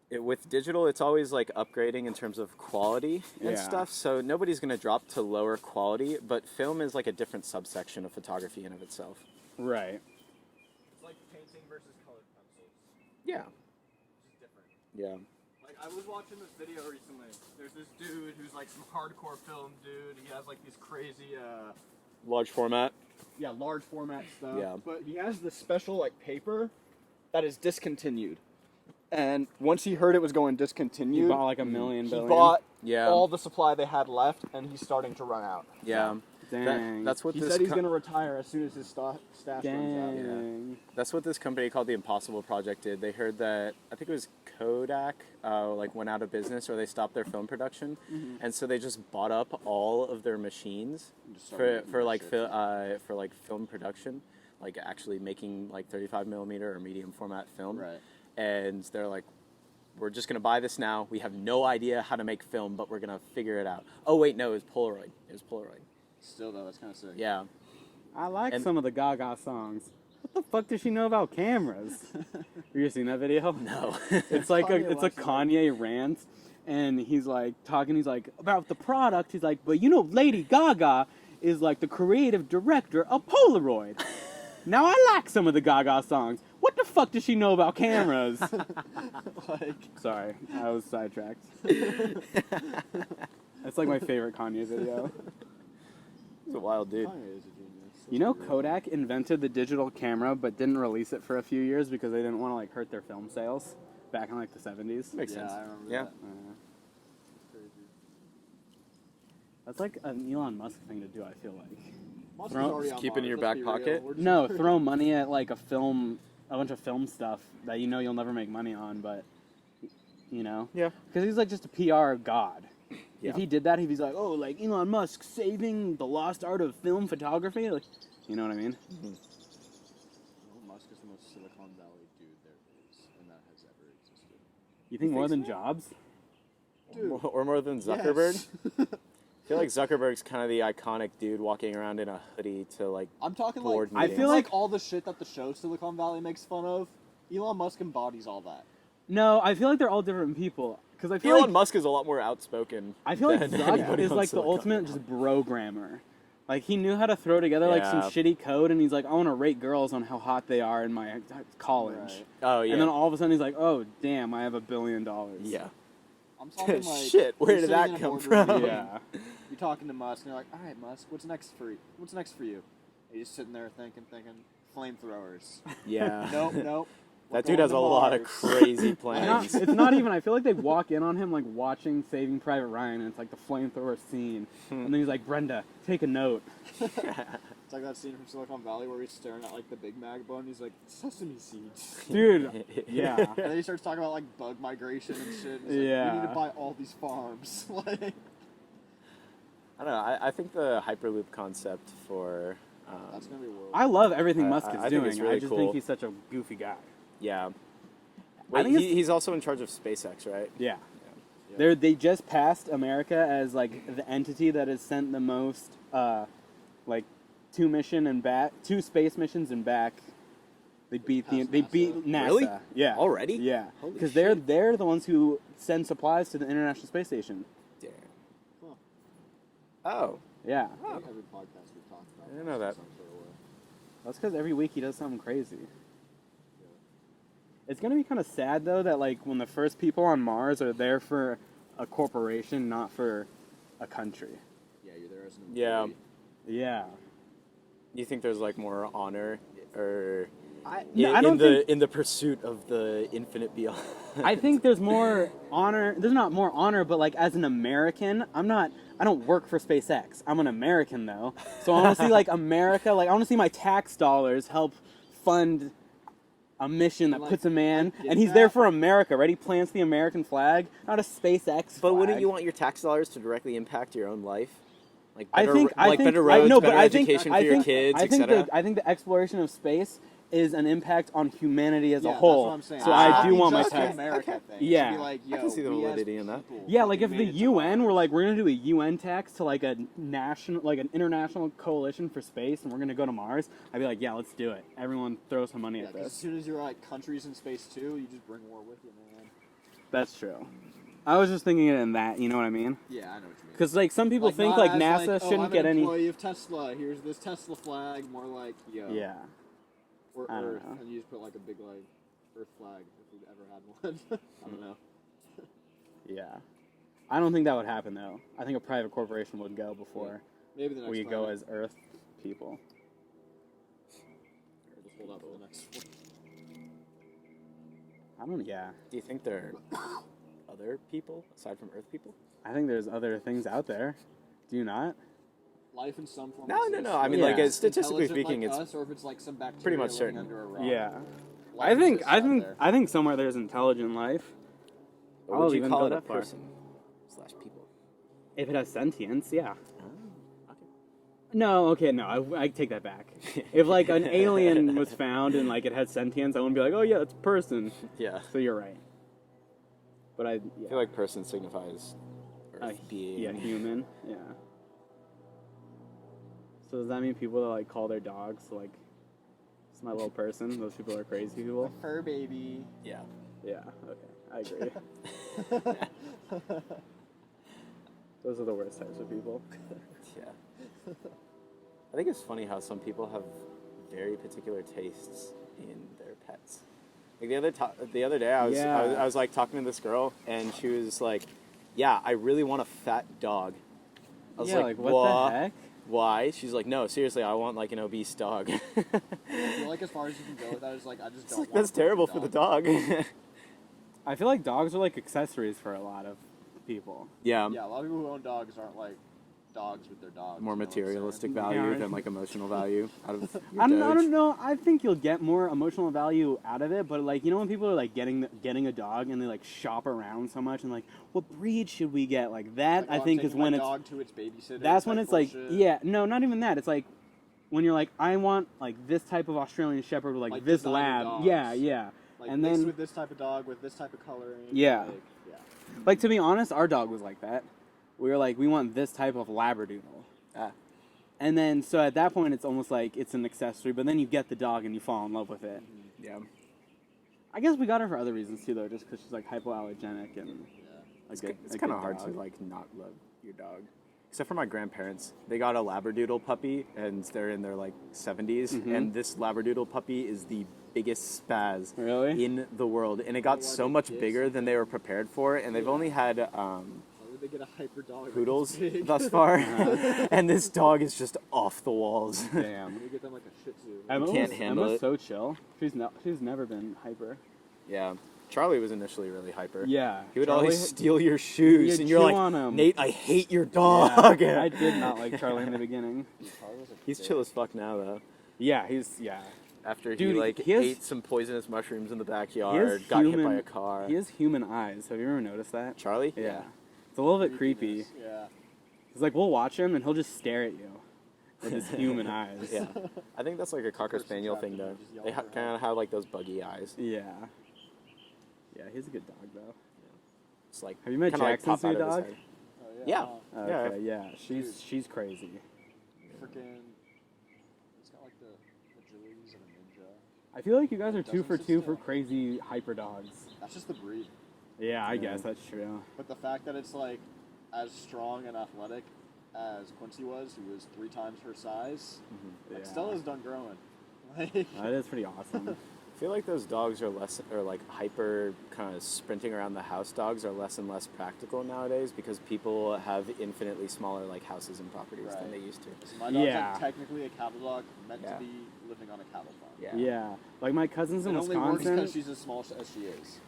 Speaker 1: With digital, it's always like upgrading in terms of quality and
Speaker 2: Yeah.
Speaker 1: stuff. So nobody's gonna drop to lower quality. But film is like a different subsection of photography in of itself.
Speaker 2: Right.
Speaker 3: It's like painting versus colored pencils,
Speaker 1: Yeah.
Speaker 3: which is different.
Speaker 1: Yeah.
Speaker 3: Like I was watching this video recently. There's this dude who's like some hardcore film dude. He has like these crazy
Speaker 1: Large format.
Speaker 3: large format stuff.
Speaker 1: Yeah.
Speaker 3: But he has this special like paper that is discontinued. And once he heard it was going discontinued,
Speaker 2: You bought like a million
Speaker 3: he
Speaker 2: billion.
Speaker 3: bought
Speaker 1: Yeah.
Speaker 3: all the supply they had left, and he's starting to run out.
Speaker 1: Yeah.
Speaker 2: Dang.
Speaker 1: That's what
Speaker 3: He
Speaker 1: this
Speaker 3: said he's
Speaker 1: co-
Speaker 3: going to retire as soon as his stash runs out.
Speaker 2: Dang.
Speaker 1: That's what this company called the Impossible Project did. They heard that I think it was Kodak like went out of business or they stopped their film production, and so they just bought up all of their machines
Speaker 3: Just started
Speaker 1: for
Speaker 3: making shit.
Speaker 1: for like film production, like actually making like 35 millimeter or medium format film.
Speaker 3: Right.
Speaker 1: And they're like, we're just gonna buy this now. We have no idea how to make film, but we're gonna figure it out. Oh wait, no, it was Polaroid. It was Polaroid.
Speaker 3: Still though, that's kind of sick.
Speaker 1: Yeah.
Speaker 2: I like
Speaker 1: And-
Speaker 2: some of the Gaga songs. What the fuck does she know about cameras? Have you seen that video?
Speaker 1: No.
Speaker 2: It's like
Speaker 3: Kanye
Speaker 2: it's a
Speaker 3: watches
Speaker 2: Kanye rant, and he's like talking. He's like about the product. He's like, but you know, Lady Gaga is like the creative director of Polaroid. Now I like some of the Gaga songs. What the fuck does she know about cameras?
Speaker 3: Like,
Speaker 2: Sorry, I was sidetracked. That's like my favorite Kanye video.
Speaker 1: It's a wild dude.
Speaker 3: Kanye is a genius.
Speaker 2: You know, Kodak invented the digital camera, but didn't release it for a few years because they didn't want to like hurt their film sales back in like the 70s.
Speaker 1: Makes
Speaker 3: Yeah,
Speaker 1: sense.
Speaker 3: I remember
Speaker 1: Yeah.
Speaker 3: that. It's crazy.
Speaker 2: That's like an Elon Musk thing to do, I feel like.
Speaker 3: Musk is
Speaker 2: Throw-
Speaker 3: already
Speaker 1: just
Speaker 3: on
Speaker 1: keep it in
Speaker 3: Mars,
Speaker 1: your
Speaker 3: let's
Speaker 1: back
Speaker 3: be real.
Speaker 1: pocket?
Speaker 3: We're just-
Speaker 2: No, throw money at like a bunch of film stuff that you know you'll never make money on, but you know,
Speaker 1: Yeah.
Speaker 2: because he's like just a PR god.
Speaker 1: Yeah.
Speaker 2: If he did that, he'd be like, oh, like Elon Musk saving the lost art of film photography, like, you know what I mean?
Speaker 3: Elon Musk is the most Silicon Valley dude there is, and that has ever existed.
Speaker 2: You think
Speaker 1: You
Speaker 2: more
Speaker 1: think
Speaker 2: than Jobs?
Speaker 3: Dude.
Speaker 1: Or more than Zuckerberg?
Speaker 3: Yes.
Speaker 1: I feel like Zuckerberg's kind of the iconic dude walking around in a hoodie to like
Speaker 3: I'm talking
Speaker 1: board
Speaker 3: like
Speaker 2: I
Speaker 1: meetings.
Speaker 2: feel like-
Speaker 3: all the shit that the show Silicon Valley makes fun of. Elon Musk embodies all that.
Speaker 2: No, I feel like they're all different people. Because I feel
Speaker 1: Elon
Speaker 2: like
Speaker 1: Musk is a lot more outspoken.
Speaker 2: I feel like
Speaker 1: than
Speaker 2: Zuck
Speaker 1: anybody
Speaker 2: is
Speaker 1: on
Speaker 2: like the
Speaker 1: Silicon
Speaker 2: ultimate
Speaker 1: Valley.
Speaker 2: just programmer. Like he knew how to throw together like some
Speaker 1: Yeah.
Speaker 2: shitty code, and he's like, I want to rate girls on how hot they are in my college.
Speaker 3: Right.
Speaker 1: Oh yeah.
Speaker 2: And then all of a sudden he's like, oh damn, I have $1 billion.
Speaker 1: yeah.
Speaker 3: I'm talking like
Speaker 1: Shit, where
Speaker 3: you're
Speaker 1: did that
Speaker 3: sitting in a
Speaker 1: come
Speaker 3: boardroom
Speaker 1: from?
Speaker 3: meeting,
Speaker 2: Yeah.
Speaker 3: You you're talking to Musk, and you're like, all right, Musk, what's next for you? And you're just sitting there thinking, flamethrowers.
Speaker 1: Yeah.
Speaker 3: Nope. We're
Speaker 1: That dude
Speaker 3: going
Speaker 1: has
Speaker 3: to
Speaker 1: a lot of
Speaker 3: Mars.
Speaker 1: crazy plans.
Speaker 2: It's not even. I feel like they walk in on him like watching Saving Private Ryan, and it's like the flamethrower scene, and then he's like, "Brenda, take a note."
Speaker 3: It's like that scene from Silicon Valley where he's staring at like the Big Mac bun. And he's like, sesame seeds.
Speaker 2: Dude, yeah.
Speaker 3: And then he starts talking about like bug migration and shit. And he's like,
Speaker 2: Yeah.
Speaker 3: we need to buy all these farms. Like,
Speaker 1: I don't know. I think the Hyperloop concept for
Speaker 3: that's gonna be world.
Speaker 2: I love everything
Speaker 1: I-
Speaker 2: Musk
Speaker 1: I
Speaker 2: is
Speaker 1: think
Speaker 2: doing.
Speaker 1: it's really
Speaker 2: I just
Speaker 1: cool.
Speaker 2: think he's such a goofy guy.
Speaker 1: yeah.
Speaker 2: I
Speaker 1: Wait,
Speaker 2: think it's-
Speaker 1: he's also in charge of SpaceX, right?
Speaker 2: Yeah.
Speaker 3: Yeah.
Speaker 2: They just passed America as like the entity that has sent the most like two space missions and back. They beat
Speaker 3: Passed
Speaker 2: they
Speaker 3: NASA.
Speaker 2: beat NASA.
Speaker 1: Really?
Speaker 2: Yeah.
Speaker 1: Already?
Speaker 2: Yeah.
Speaker 1: Holy
Speaker 2: Because
Speaker 1: shit.
Speaker 2: they're the ones who send supplies to the International Space Station.
Speaker 1: Damn.
Speaker 3: Huh.
Speaker 1: Oh.
Speaker 2: Yeah.
Speaker 3: I think every podcast we've talked about.
Speaker 1: I didn't know that.
Speaker 3: some sort of way.
Speaker 2: That's because every week he does something crazy. It's gonna be kind of sad though that like when the first people on Mars are there for a corporation, not for a country.
Speaker 3: Yeah, you're there as an
Speaker 1: Yeah.
Speaker 3: employee.
Speaker 2: Yeah.
Speaker 1: You think there's like more honor or
Speaker 2: No, I don't think.
Speaker 1: in the pursuit of the infinite beyond?
Speaker 2: I think there's more honor. There's not more honor, but like as an American, I don't work for SpaceX. I'm an American though, so I want to see like America. Like I want to see my tax dollars help fund a mission that
Speaker 3: Like,
Speaker 2: puts a man,
Speaker 3: I get
Speaker 2: and he's there
Speaker 3: that.
Speaker 2: for America, right? He plants the American flag, not a SpaceX.
Speaker 1: But wouldn't
Speaker 2: flag.
Speaker 1: you want your tax dollars to directly impact your own life? Like
Speaker 2: I
Speaker 1: better,
Speaker 2: think
Speaker 1: better roads,
Speaker 2: no,
Speaker 1: better
Speaker 2: but I think,
Speaker 1: education
Speaker 2: I
Speaker 1: for your
Speaker 2: think,
Speaker 1: kids,
Speaker 2: I think
Speaker 1: etc.
Speaker 2: I think the exploration of space is an impact on humanity as
Speaker 3: Yeah,
Speaker 2: a
Speaker 3: that's
Speaker 2: whole.
Speaker 3: what I'm saying.
Speaker 2: So
Speaker 3: It's
Speaker 2: I
Speaker 3: not
Speaker 2: do want my
Speaker 3: just an
Speaker 2: tax.
Speaker 3: America
Speaker 1: Okay.
Speaker 3: thing.
Speaker 2: Yeah.
Speaker 3: It should be like,
Speaker 1: I can see the
Speaker 3: we as
Speaker 1: validity in that.
Speaker 3: people
Speaker 2: Yeah, like if
Speaker 3: made
Speaker 2: the
Speaker 3: it to
Speaker 2: UN
Speaker 3: Mars.
Speaker 2: were like, we're gonna do a UN tax to like a national, like an international coalition for space, and we're gonna go to Mars, I'd be like, yeah, let's do it. Everyone throw some money
Speaker 3: Yeah,
Speaker 2: at
Speaker 3: 'cause as
Speaker 2: this.
Speaker 3: soon as you're like countries in space too, you just bring war with you, man.
Speaker 2: That's true. I was just thinking it in that, you know what I mean?
Speaker 3: Yeah, I know what you mean.
Speaker 2: Because like some people think
Speaker 3: not
Speaker 2: like
Speaker 3: as,
Speaker 2: NASA
Speaker 3: oh,
Speaker 2: shouldn't
Speaker 3: I'm
Speaker 2: get
Speaker 3: an
Speaker 2: any.
Speaker 3: employee of Tesla. Here's this Tesla flag. More like, yo.
Speaker 2: Yeah.
Speaker 3: Or
Speaker 2: I don't
Speaker 3: Earth,
Speaker 2: know.
Speaker 3: and you just put like a big like Earth flag if we've ever had one. I don't know.
Speaker 2: Yeah. I don't think that would happen though. I think a private corporation would go before
Speaker 3: Maybe the next
Speaker 2: we go
Speaker 3: planet.
Speaker 2: as Earth people.
Speaker 3: Or just hold out for the next one.
Speaker 2: I don't. Yeah.
Speaker 1: Do you think there are other people aside from Earth people?
Speaker 2: I think there's other things out there. Do you not?
Speaker 3: Life in some form.
Speaker 1: No.
Speaker 3: exists,
Speaker 1: I mean,
Speaker 2: Yeah.
Speaker 1: like, statistically
Speaker 3: intelligent
Speaker 1: speaking,
Speaker 3: like
Speaker 1: it's
Speaker 3: us, or if it's like some bacteria
Speaker 1: pretty much
Speaker 3: living
Speaker 1: certain.
Speaker 3: under a rock.
Speaker 2: Yeah.
Speaker 3: Life
Speaker 2: I think
Speaker 3: exists out there.
Speaker 2: I think somewhere there's intelligent life.
Speaker 1: Or
Speaker 2: I'll
Speaker 1: would you
Speaker 2: even
Speaker 1: call
Speaker 2: go
Speaker 1: it a
Speaker 2: that far.
Speaker 1: person / people?
Speaker 2: If it has sentience, yeah.
Speaker 1: Oh, okay.
Speaker 2: No, okay, no, I take that back. If like an alien was found and like it had sentience, I wouldn't be like, oh yeah, it's a person.
Speaker 1: Yeah.
Speaker 2: So you're right. But
Speaker 1: I feel like person signifies Earth being.
Speaker 2: yeah, human, yeah. So does that mean people that like call their dogs like, it's my little person? Those people are crazy people.
Speaker 3: Fur baby.
Speaker 1: Yeah.
Speaker 2: Yeah. Okay, I agree. Those are the worst types of people.
Speaker 1: Yeah. I think it's funny how some people have very particular tastes in their pets. Like the other day, I was like talking to this girl, and she was like, "Yeah, I really want a fat dog." I was
Speaker 2: Yeah, like, what
Speaker 1: "Wha-
Speaker 2: the heck?"
Speaker 1: Why? She's like, "No, seriously, I want like an obese dog."
Speaker 3: I feel like as far as you can go with that is like I just
Speaker 1: It's
Speaker 3: don't.
Speaker 1: like,
Speaker 3: want
Speaker 1: that's
Speaker 3: a fucking
Speaker 1: terrible for the dog.
Speaker 2: I feel like dogs are like accessories for a lot of people.
Speaker 1: Yeah.
Speaker 3: Yeah, a lot of people who own dogs aren't like dogs with their dogs.
Speaker 1: More
Speaker 3: you know what I'm saying?
Speaker 1: materialistic value
Speaker 2: Yeah.
Speaker 1: than like emotional value out of your
Speaker 2: I
Speaker 1: Doge.
Speaker 2: don't know. I think you'll get more emotional value out of it, but like you know when people are like getting a dog and they like shop around so much and like what breed should we get like that?
Speaker 3: Like,
Speaker 2: I
Speaker 3: oh,
Speaker 2: think
Speaker 3: I'm
Speaker 2: is
Speaker 3: taking
Speaker 2: when
Speaker 3: my
Speaker 2: it's
Speaker 3: dog to its babysitter.
Speaker 2: that's when
Speaker 3: type
Speaker 2: it's like
Speaker 3: bullshit.
Speaker 2: yeah no not even that it's like when you're like I want like this type of Australian Shepherd with like this
Speaker 3: designer
Speaker 2: lab
Speaker 3: dogs.
Speaker 2: yeah
Speaker 3: Like
Speaker 2: and
Speaker 3: mixed
Speaker 2: then
Speaker 3: with this type of dog with this type of coloring.
Speaker 2: Yeah.
Speaker 3: Like, yeah.
Speaker 2: like to be honest our dog was like that. We were like we want this type of Labradoodle.
Speaker 1: Ah.
Speaker 2: And then, so at that point, it's almost like it's an accessory, but then you get the dog and you fall in love with it.
Speaker 1: Yeah.
Speaker 2: I guess we got her for other reasons too, though, just because she's like hypoallergenic and a
Speaker 1: It's,
Speaker 2: good.
Speaker 1: it's
Speaker 2: a
Speaker 1: kind of
Speaker 2: good
Speaker 1: hard
Speaker 2: dog.
Speaker 1: to like not love your dog. Except for my grandparents. They got a Labradoodle puppy, and they're in their like 70s,
Speaker 2: Mhm.
Speaker 1: and this Labradoodle puppy is the biggest spaz
Speaker 2: Really?
Speaker 1: in the world, and it got
Speaker 3: Why
Speaker 1: so
Speaker 3: they
Speaker 1: much
Speaker 3: kiss?
Speaker 1: bigger than they were prepared for, and they've only had
Speaker 3: Why would they to get a hyper dog.
Speaker 1: poodles
Speaker 3: Like this big.
Speaker 1: thus far, and this dog is just off the walls.
Speaker 2: Damn.
Speaker 3: You get them like a Shih Tzu.
Speaker 2: Emma
Speaker 1: can't
Speaker 2: was,
Speaker 1: handle
Speaker 2: Emma's
Speaker 1: it.
Speaker 2: so chill. She's never been hyper.
Speaker 1: Yeah, Charlie was initially really hyper.
Speaker 2: Yeah.
Speaker 1: He would
Speaker 2: Charlie-
Speaker 1: always steal your shoes,
Speaker 2: You'd
Speaker 1: and you're
Speaker 2: chew
Speaker 1: like,
Speaker 2: on 'em.
Speaker 1: Nate, I hate your
Speaker 2: Yeah,
Speaker 1: dog.
Speaker 2: I did not like Charlie in the beginning.
Speaker 3: Charlie was a
Speaker 1: He's
Speaker 3: kid.
Speaker 1: chill as fuck now, though.
Speaker 2: Yeah.
Speaker 1: After
Speaker 2: Dude,
Speaker 1: he like
Speaker 2: he has-
Speaker 1: ate some poisonous mushrooms in the
Speaker 2: He has
Speaker 1: backyard, got hit by a car.
Speaker 2: He has human eyes. Have you ever noticed that?
Speaker 1: Charlie?
Speaker 2: Yeah. It's a little bit creepy.
Speaker 3: Creepiness, Yeah.
Speaker 2: It's like we'll watch him and he'll just stare at you with his human eyes.
Speaker 1: Yeah. I think that's like a cocker spaniel thing, though.
Speaker 3: Just yell
Speaker 1: They
Speaker 3: at their
Speaker 1: kind of have like those buggy eyes.
Speaker 2: Yeah. Yeah, he's a good dog though.
Speaker 1: It's like
Speaker 2: Have you met
Speaker 1: kinda like
Speaker 2: Jackson's
Speaker 1: pop
Speaker 2: new
Speaker 1: out of his
Speaker 2: dog?
Speaker 1: head.
Speaker 3: Oh,
Speaker 1: Yeah.
Speaker 3: Oh,
Speaker 1: Yeah.
Speaker 2: Okay, yeah. She's crazy.
Speaker 3: freaking. It's got like the agilities of a ninja.
Speaker 2: I feel like you guys are
Speaker 3: Doesn't
Speaker 2: 2 for
Speaker 3: sit
Speaker 2: 2 for
Speaker 3: still.
Speaker 2: crazy hyper dogs.
Speaker 3: That's just the breed.
Speaker 2: Yeah, I
Speaker 1: Yeah.
Speaker 2: guess that's true.
Speaker 3: But the fact that it's like as strong and athletic as Quincy was, who was 3 times her size, like
Speaker 2: Yeah.
Speaker 3: Stella's done growing. Like,
Speaker 2: That is pretty awesome.
Speaker 1: I feel like those dogs are less, or like hyper kind of sprinting around the house dogs are less and less practical nowadays because people have infinitely smaller like houses and properties than
Speaker 3: Right.
Speaker 1: they used to.
Speaker 3: my dog's
Speaker 2: Yeah.
Speaker 3: like technically a cattle dog, meant
Speaker 1: Yeah.
Speaker 3: to be living on a cattle farm.
Speaker 1: Yeah.
Speaker 2: Yeah, like my cousins
Speaker 3: It
Speaker 2: in
Speaker 3: only works
Speaker 2: Wisconsin.
Speaker 3: because she's as small as she is.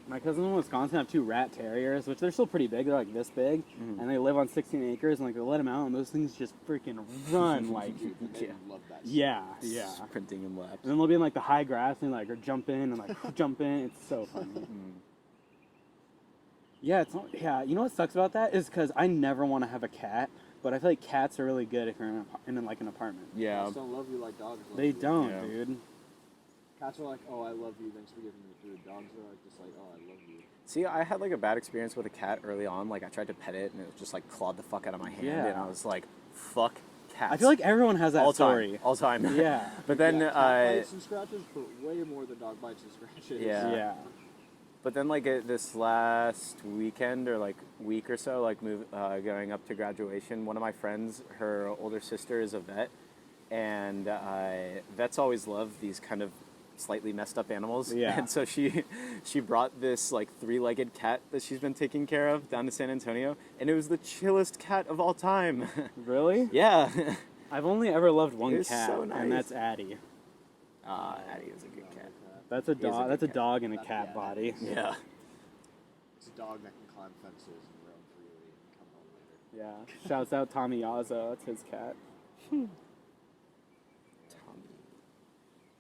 Speaker 2: My cousins in Wisconsin have 2 rat terriers, which they're still pretty big. They're like this big, and they live on 16 acres. And like they let them out, and those things just freaking run like,
Speaker 3: Dude, they
Speaker 1: Yeah.
Speaker 3: love that.
Speaker 2: yeah, yeah.
Speaker 1: Sprinting in laps.
Speaker 2: And then they'll be in like the high grass and like or jump in and like jump in. It's so funny. Yeah, it's not, yeah. You know what sucks about that is because I never want to have a cat, but I feel like cats are really good if you're in like an apartment.
Speaker 1: Yeah.
Speaker 3: Cats don't love you like dogs love
Speaker 2: They
Speaker 3: you.
Speaker 2: don't,
Speaker 1: Yeah.
Speaker 2: dude.
Speaker 3: Cats are like, oh, I love you, thanks for giving me food. Dogs are like, just like, oh, I love you.
Speaker 1: See, I had like a bad experience with a cat early on. Like I tried to pet it and it just like clawed the fuck out of my hand,
Speaker 2: Yeah.
Speaker 1: and I was like, "Fuck cats."
Speaker 2: I feel like everyone has that
Speaker 1: all
Speaker 2: story.
Speaker 1: time, all time.
Speaker 2: Yeah.
Speaker 1: But then,
Speaker 3: yeah, cat bites and scratches, but way more than dog bites and scratches.
Speaker 1: Yeah.
Speaker 2: Yeah.
Speaker 1: But then, like this last weekend or like week or so, like going up to graduation, one of my friends, her older sister is a vet, and vets always love these kind of slightly messed up animals.
Speaker 2: Yeah.
Speaker 1: And so she brought this like 3-legged cat that she's been taking care of down to San Antonio, and it was the chillest cat of all time.
Speaker 2: Really?
Speaker 1: Yeah.
Speaker 2: I've only ever loved one
Speaker 1: It's
Speaker 2: cat,
Speaker 1: so nice.
Speaker 2: and that's Addie.
Speaker 1: Addie was a good cat.
Speaker 2: That's a
Speaker 1: He is a
Speaker 2: dog.
Speaker 1: good
Speaker 2: That's a
Speaker 1: cat.
Speaker 2: dog in a
Speaker 3: That-
Speaker 2: cat
Speaker 3: yeah,
Speaker 2: body.
Speaker 1: Yeah.
Speaker 3: It's a dog that can climb fences and roam freely and come home later.
Speaker 2: Yeah. Shouts out Tommy Yazzo. That's his cat.
Speaker 1: Tommy.